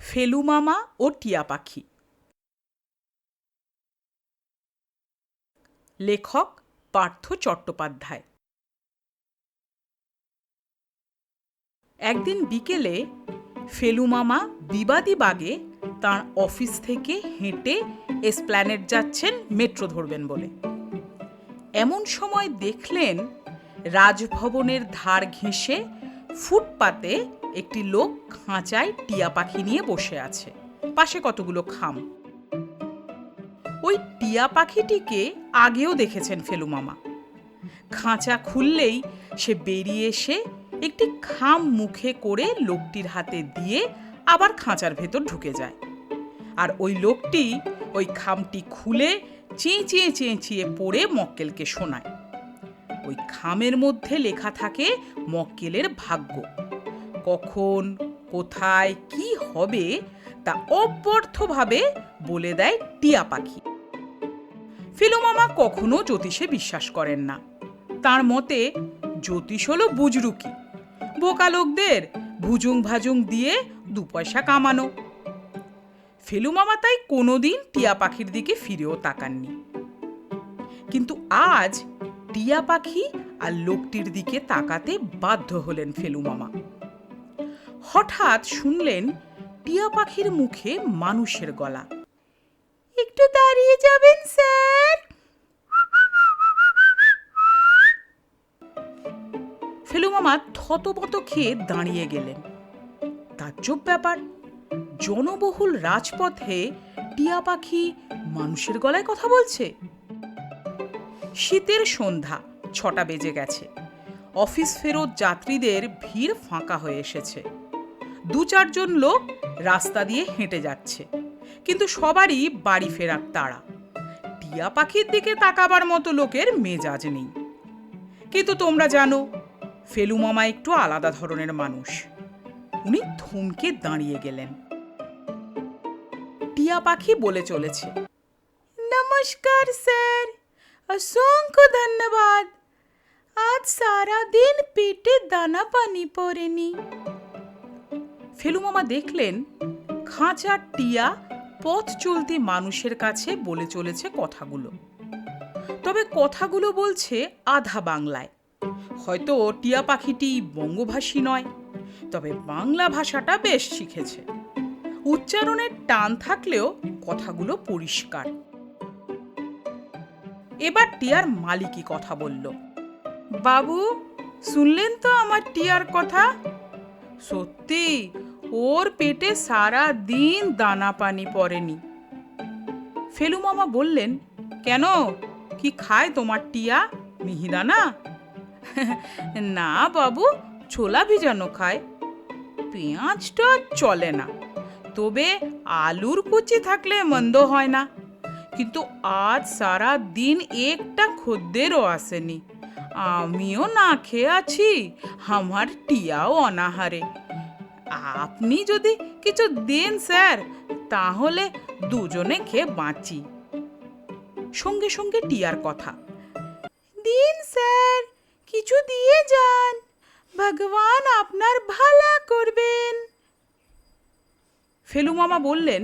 ফেলু মামা ও টিয়া পাখি। লেখক পার্থ চট্টোপাধ্যায়। একদিন বিকেলে ফেলু মামা বিবাদী বাগে তাঁর অফিস থেকে হেঁটে এসপ্ল্যানেড যাচ্ছেন মেট্রো ধরবেন বলে। এমন সময় দেখলেন রাজভবনের ধার ঘেঁষে ফুটপাতে একটি লোক খাঁচায় টিয়া পাখি নিয়ে বসে আছে, পাশে কতগুলো খাম। ওই টিয়া পাখিটিকে আগেও দেখেছেন ফেলু মামা। খাঁচা খুললেই সে বেরিয়ে এসে একটি খাম মুখে করে লোকটির হাতে দিয়ে আবার খাঁচার ভেতর ঢুকে যায়। আর ওই লোকটি ওই খামটি খুলে চেঁচিয়ে চেঁচিয়ে পড়ে মক্কেলকে শোনায়। ওই খামের মধ্যে লেখা থাকে মক্কেলের ভাগ্য। কখন, কোথায়, কি হবে তা অব্যর্থভাবে বলে দেয় টিয়া পাখি। ফেলু মামা কখনো জ্যোতিষে বিশ্বাস করেন না। তার মতে জ্যোতিষ হলো বুজরুকি, বোকা লোকদের ভুজুং ভাজুং দিয়ে 2 পয়সা কামানো। ফেলু মামা তাই কোনোদিন টিয়া পাখির দিকে ফিরেও তাকাননি। কিন্তু আজ টিয়া পাখি আর লোকটির দিকে তাকাতে বাধ্য হলেন ফেলু মামা। হঠাৎ শুনলেন টিয়া পাখির মুখে মানুষের গলা। একটু দাঁড়িয়ে যাবেন স্যার। ফেলু মামা থতপত খেয়ে দাঁড়িয়ে গেলেন। তাজ্জব ব্যাপার, জনবহুল রাজপথে টিয়া পাখি মানুষের গলায় কথা বলছে। শীতের সন্ধ্যা, 6টা বেজে গেছে। অফিস ফেরত যাত্রীদের ভিড় ফাঁকা হয়ে এসেছে। 2-4 জন লোক রাস্তা দিয়ে হেঁটে যাচ্ছে, কিন্তু সবারই বাড়ি ফেরার তাড়া। টিয়া পাখির দিকে তাকাবার মতো লোকের মেজাজ নেই। কিন্তু তোমরা জানো, ফেলু মামা একটু আলাদা ধরনের মানুষ। উনি থমকে দাঁড়িয়ে গেলেন। টিয়া পাখি বলে চলেছে, নমস্কার স্যার, অসংখ্য ধন্যবাদ। আজ সারা দিন পেটে দানা পানি পড়েনি। ফেলু মামা দেখলেন খাঁচার টিয়া পথ চলতি মানুষের কাছে বলে চলেছে কথাগুলো। তবে কথাগুলো বলছে আধা বাংলায়। হয়তো টিয়া পাখিটি বঙ্গভাষী নয়, তবে বাংলা ভাষাটা বেশ শিখেছে। উচ্চারণের টান থাকলেও কথাগুলো পরিষ্কার। এবার টিয়ার মালিকই কথা বলল। বাবু, শুনলেন তো আমার টিয়ার কথা? সত্যি ওর পেটে সারা দিন দানা পানি পড়েনি। ফেলু মামা বললেন, কেন, কি খায় তোমার টিয়া? মিহিদানা? না বাবু, ছোলা ভিজানো খায়। পেঁয়াজটা চলে না, তবে আলুর কুচি থাকলে মন্দ হয় না। কিন্তু আজ সারা দিন একটা খদ্দেরও আসেনি। আমিও না খেয়ে আছি, আমার টিয়াও অনাহারে। আপনি যদি কিছু দেন স্যার, তাহলে দুজনে খেয়ে বাঁচি। সঙ্গে সঙ্গে টিয়ার কথা, দিন স্যার, কিছু দিয়ে যান, ভগবান আপনার ভালো করবেন। ফেলু মামা বললেন,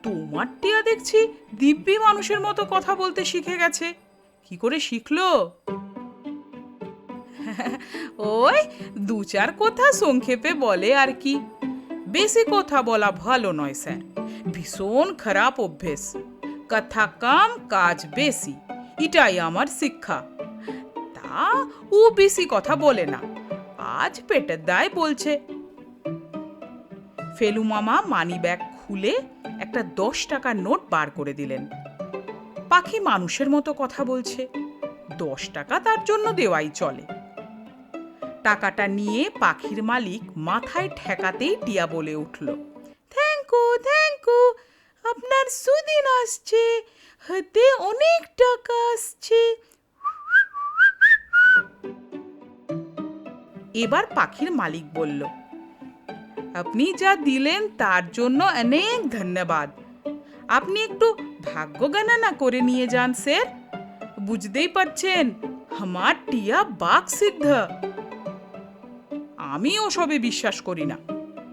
তোমার টিয়া দেখছি দিব্যি মানুষের মতো কথা বলতে শিখে গেছে। কি করে শিখলো? ওই 2-4 কথা সংক্ষেপে বলে আর কি। বেশি কথা বলা ভালো নয় স্যার, ভীষণ খারাপ অভ্যেস। কথা কম, কাজ বেশি, এটাই আমার শিক্ষা। তা ও বেশি কথা বলে না, আজ পেটের দায় বলছে। ফেলু মামা মানি ব্যাগ খুলে একটা 10 টাকার নোট বার করে দিলেন। পাখি মানুষের মতো কথা বলছে, 10 টাকা তার জন্য দেওয়াই চলে। টাকাটা নিয়ে পাখির মালিক মাথায় ঠেকাতেই টিয়া বলে উঠল, থ্যাংক ইউ, আপনার সুদিন আসছে, হাতে অনেক টাকা আসছে। এবার পাখির মালিক বলল, আপনি যা দিলেন তার জন্য অনেক ধন্যবাদ। আপনি একটু ভাগ্য গণনা করে নিয়ে যান স্যার। বুঝতেই পারছেন, আমার টিয়া বাক সিদ্ধ। আমি ওসবে বিশ্বাস করি না।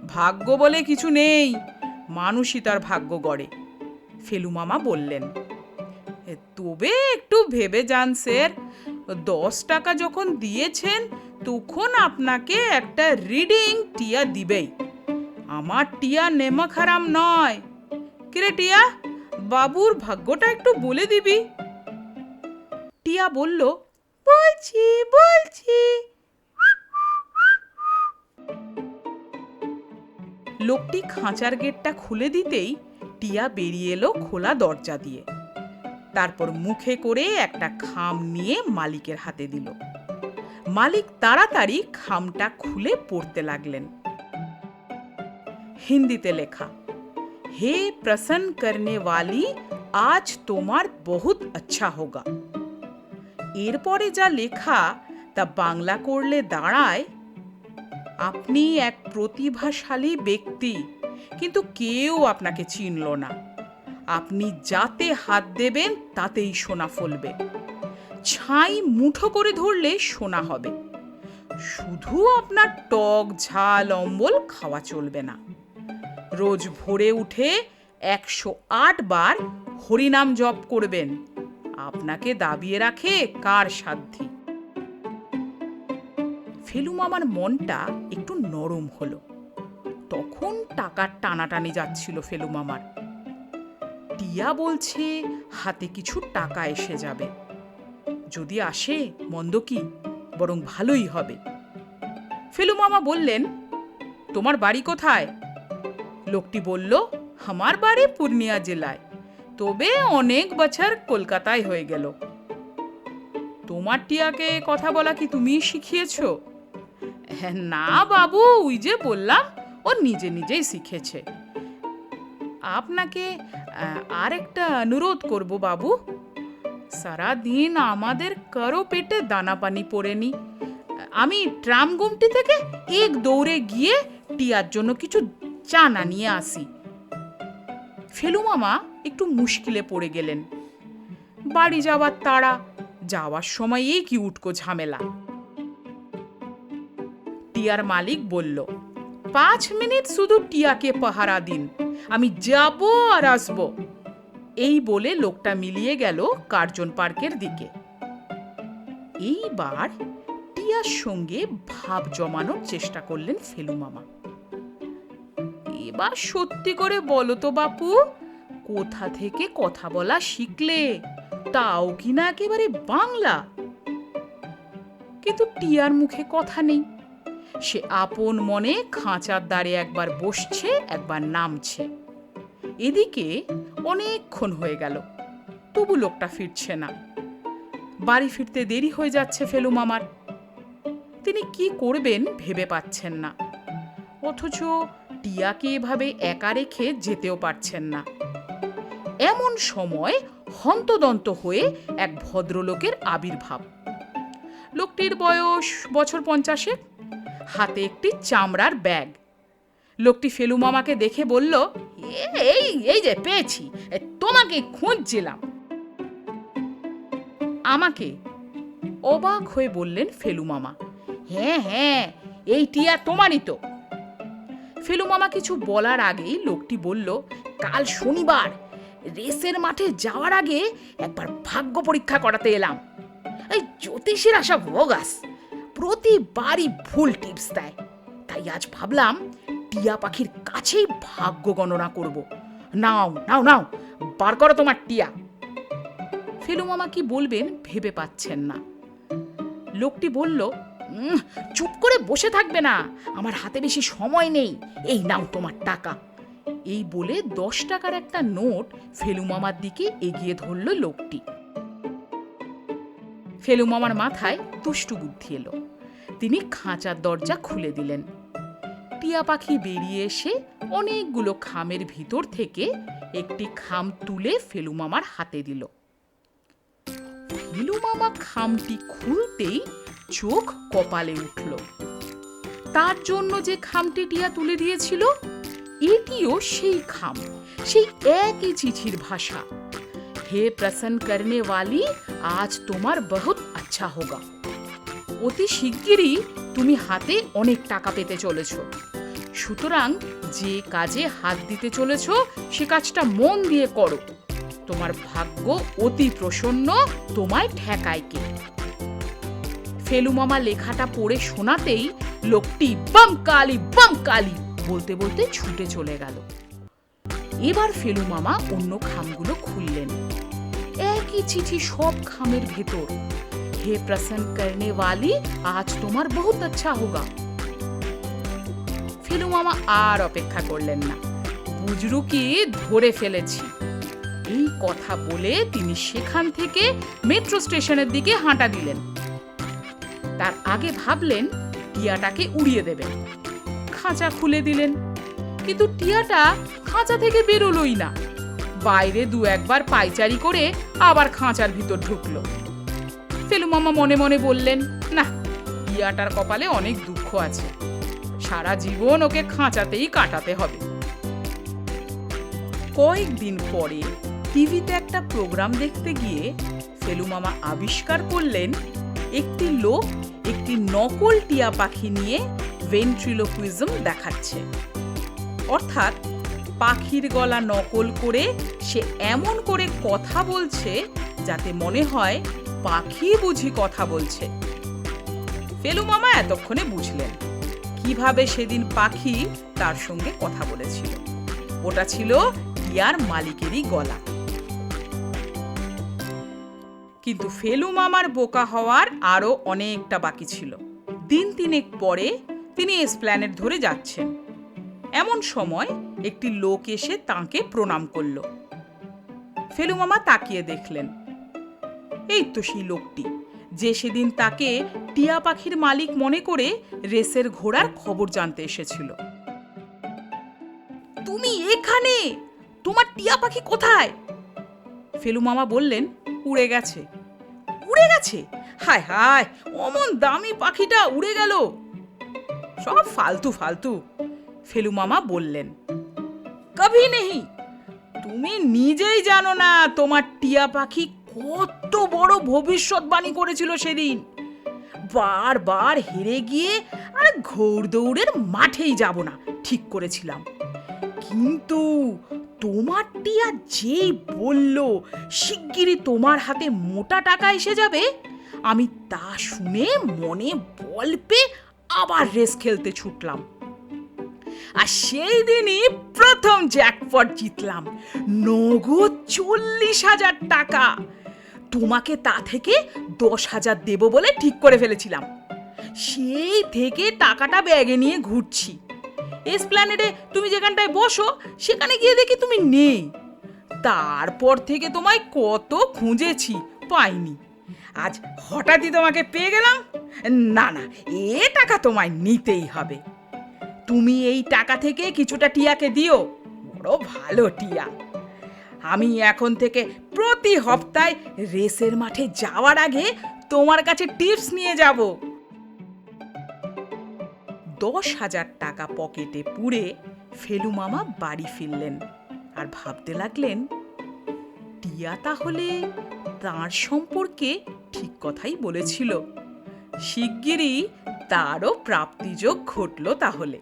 ভাগ্য বলে কিছু নেই, মানুষই তার ভাগ্য গড়ে, ফেলু মামা বললেন। তবে একটু ভেবে যান স্যার, 10 টাকা যখন দিয়েছেন তখন আপনাকে একটা রিডিং টিয়া দিবেই। আমার টিয়া নেমা খারাপ নয়। কিরে টিয়া, বাবুর ভাগ্যটা একটু বলে দিবি? টিয়া বলল, বলছি বলছি। লোকটি খাঁচার গেটটা খুলে দিতেই টিয়া বেরিয়ে এলো খোলা দরজা দিয়ে। তারপর মুখে করে একটা খাম নিয়ে মালিকের হাতে দিল। মালিক তাড়াতাড়ি খামটা খুলে পড়তে লাগলেন। হিন্দিতে লেখা, হে প্রসন্ন করনে वाली, আজ তোমার বহুত আচ্ছা হোগা। এরপরে যা লেখা তা বাংলা করলে দাঁড়ায়, আপনি এক প্রতিভাশালী ব্যক্তি, কিন্তু কেউ আপনাকে চিনল না। আপনি যাতে হাত দেবেন তাতেই সোনা ফলবে। ছাই মুঠো করে ধরলে সোনা হবে। শুধু আপনার টক ঝাল অম্বল খাওয়া চলবে না। রোজ ভোরে উঠে 108 বার হরিনাম জপ করবেন। আপনাকে দাবিয়ে রাখে কার সাধ্যি? ফেলু মামার মনটা একটু নরম হলো। তখন টাকার টানাটানি যাচ্ছিল ফেলু মামার। টিয়া বলছে হাতে কিছু টাকা এসে যাবে। যদি আসে মন্দ কি, বরং ভালোই হবে। ফেলু মামা বললেন, তোমার বাড়ি কোথায়? লোকটি বলল, আমার বাড়ি পূর্ণিয়া জেলায়, তবে অনেক বছর কলকাতায় হয়ে গেল। তোমার টিয়াকে কথা বলা কি তুমি শিখিয়েছ? না বাবু, ওই যে বললাম, ও নিজে নিজেই শিখেছে। আপনাকে আর একটা অনুরোধ করব বাবু, সারাদিন আমাদের কারো পেটে দানা পানি পড়েনি। আমি ট্রাম গুমটি থেকে এক দৌড়ে গিয়ে টিয়ার জন্য কিছু চানা নিয়ে আসি। ফেলু মামা একটু মুশকিলে পড়ে গেলেন। বাড়ি যাওয়ার তাড়া, যাওয়ার সময় এই কি উটকো ঝামেলা। টিয়ার মালিক বলল, 5 মিনিট শুধু টিয়াকে পাহারা দিন, আমি যাব আর আসব। এই বলে লোকটা মিলিয়ে গেল কার্জন পার্কের দিকে। এইবার টিয়ার সঙ্গে ভাব জমানোর চেষ্টা করলেন ফেলু মামা। এবার সত্যি করে বলো তো বাপু, কোথা থেকে কথা বলা শিখলে? তাও কিনা একেবারে বাংলা। কিন্তু টিয়ার মুখে কথা নেই। সে আপন মনে খাঁচার দ্বারে একবার বসছে, একবার নামছে। এদিকে অনেকক্ষণ হয়ে গেল, তবু লোকটা ফিরছে না। বাড়ি ফিরতে দেরি হয়ে যাচ্ছে ফেলু মামার। তিনি কি করবেন ভেবে পাচ্ছেন না, অথচ টিয়াকে এভাবে একা রেখে যেতেও পারছেন না। এমন সময় হন্তদন্ত হয়ে এক ভদ্রলোকের আবির্ভাব। লোকটির বয়স বছর 50, হাতে একটি চামড়ার ব্যাগ। লোকটি ফেলু মামাকে দেখে বলল, এই এই যে পেয়েছি, তোমাকে খুঁজছিলাম। আমাকে? অবাক হয়ে বললেন ফেলু মামা। হ্যাঁ হ্যাঁ, এই টিয়া তোমারই তো। ফেলু মামা কিছু বলার আগেই লোকটি বলল, কাল শনিবার রেসের মাঠে যাওয়ার আগে একবার ভাগ্য পরীক্ষা করাতে এলাম। এই জ্যোতিষীরা সব বোগাস, প্রতিবারই ভুল টিপস দেয়। তাই আজ ভাবলাম টিয়া পাখির কাছেই ভাগ্য গণনা করব। নাও নাও নাও, বার করো তোমার টিয়া। ফেলু মামা কি বলবেন ভেবে পাচ্ছেন না। লোকটি বলল, চুপ করে বসে থাকবে না, আমার হাতে বেশি সময় নেই, এই নাও তোমার টাকা। এই বলে 10 টাকার একটা নোট ফেলু মামার দিকে এগিয়ে ধরল লোকটি। ফেলু মামার মাথায় দুষ্টু বুদ্ধি এলো। তিনি খাঁচার দরজা খুলে দিলেন। টিয়া পাখি বেরিয়ে এসে অনেকগুলো খামের ভিতর থেকে একটি খাম তুলে ফেলু মামার হাতে দিল। ফেলু মামা খামটি খুলতেই চোখ কপালে উঠল। তার জন্য যে খামটি টিয়া তুলে দিয়েছিল, এটিও সেই খাম, সেই একই চিঠির ভাষা। হে প্রসন্ন করনে वाली, আজ তোমার বহুত আচ্ছা হোগা। অতি শিগগিরই তুমি হাতে অনেক টাকা পেতে চলেছ। সুতরাং যে কাজে হাত দিতে চলেছ সে কাজটা মন দিয়ে করো। তোমার ভাগ্য অতি প্রসন্ন, তোমায় ঠেকায় কে। ফেলু মামা লেখাটা পড়ে শোনাতেই লোকটি বামকালি বামকালি বলতে বলতে ছুটে চলে গেল। এবার ফেলু মামা অন্য খামগুলো খুললেন। একই চিঠি সব খামের ভেতর, হে প্রসন্ন করনে वाली, আজ তোমার বহুত আচ্ছা হোগা। ফেলু মামা আর অপেক্ষা করলেন না, বুজরুকি ধরে ফেলেছি। এই কথা বলে তিনি সেখান থেকে মেট্রো স্টেশনের দিকে হাঁটা দিলেন। তার আগে ভাবলেন টিয়াটাকে উড়িয়ে দেবেন। খাঁচা খুলে দিলেন, কিন্তু টিয়াটা খাঁচা থেকে বেরোলোই না। বাইরে দু একবার পায়চারি করে আবার খাঁচার ভিতর ঢুকলো। ফেলু মামা মনে মনে বললেন, না, টিয়াটার কপালে অনেক দুঃখ আছে, সারা জীবন ওকে খাঁচাতেই কাটাতে হবে। কয়েকদিন পরে টিভিতে একটা প্রোগ্রাম দেখতে গিয়ে ফেলু মামা আবিষ্কার করলেন একটি লোক একটি নকল টিয়া পাখি নিয়ে ভেন্ট্রিলোকুইজম দেখাচ্ছে। অর্থাৎ পাখির গলা নকল করে সে এমন করে কথা বলছে যাতে মনে হয় পাখি বুঝি কথা বলছে। ফেলু মামা এতক্ষণে বুঝলেন কিভাবে সেদিন পাখি তার সঙ্গে কথা বলেছিল। ওটা ছিল টিয়ার মালিকেরই গলা। কিন্তু ফেলু মামার বোকা হওয়ার আরো অনেকটা বাকি ছিল। দিন তিনেক পরে তিনি এসপ্ল্যানেড ধরে যাচ্ছেন। এমন সময় একটি লোক এসে তাঁকে প্রণাম করল। ফেলু মামা তাকিয়ে দেখলেন, এই তো সেই লোকটি যে সেদিন তাকে টিয়া পাখির মালিক মনে করে রেসের ঘোড়ার খবর জানতে এসেছিল। তুমি এখানে? তোমার টিয়া পাখি কোথায়? ফেলু মামা বললেন, উড়ে গেছে। উড়ে গেছে? হায় হায়, অমন দামি পাখিটা উড়ে গেল। সব ফালতু ফালতু, ফেলু মামা বললেন। কভি নেই, তুমি নিজেই জানো না তোমার টিয়া পাখি কত বড় ভবিষ্যৎবাণী করেছিল সেদিন। বারবার হেরে গিয়ে আর ঘোড়দৌড়ের মাঠেই যাব না ঠিক করেছিলাম, কিন্তু তোমার টিয়া যেই বলল শিগগিরই তোমার হাতে মোটা টাকা এসে যাবে, আমি তা শুনে মনে বল পেয়ে আবার রেস খেলতে ছুটলাম। আর সেই দিনই প্রথম জ্যাকপট জিতলাম, নগদ 40,000 টাকা। তোমাকে তা থেকে 10,000 দেব বলে ঠিক করে ফেলেছিলাম। সেই থেকে টাকাটা ব্যাগে নিয়ে ঘুরছি। এসপ্ল্যানেডে তুমি যেখানটায় বসো সেখানে গিয়ে দেখি তুমি নেই। তারপর থেকে তোমায় কত খুঁজেছি, পাইনি। আজ হঠাৎই তোমাকে পেয়ে গেলাম। না না, এ টাকা তোমায় নিতেই হবে। তুমি এই টাকা থেকে কিছুটা টিয়াকে দিও, বড় ভালো টিয়া। আমি এখন থেকে প্রতি সপ্তাহে রেসের মাঠে যাওয়ার আগে তোমার কাছে টিপস নিয়ে যাব। 10,000 টাকা পকেটে পুরে ফেলু মামা বাড়ি ফিরলেন আর ভাবতে লাগলেন, টিয়া তাহলে তার সম্পর্কে ঠিক কথাই বলেছিল। শিগগিরই তারও প্রাপ্তিযোগ ঘটল তাহলে।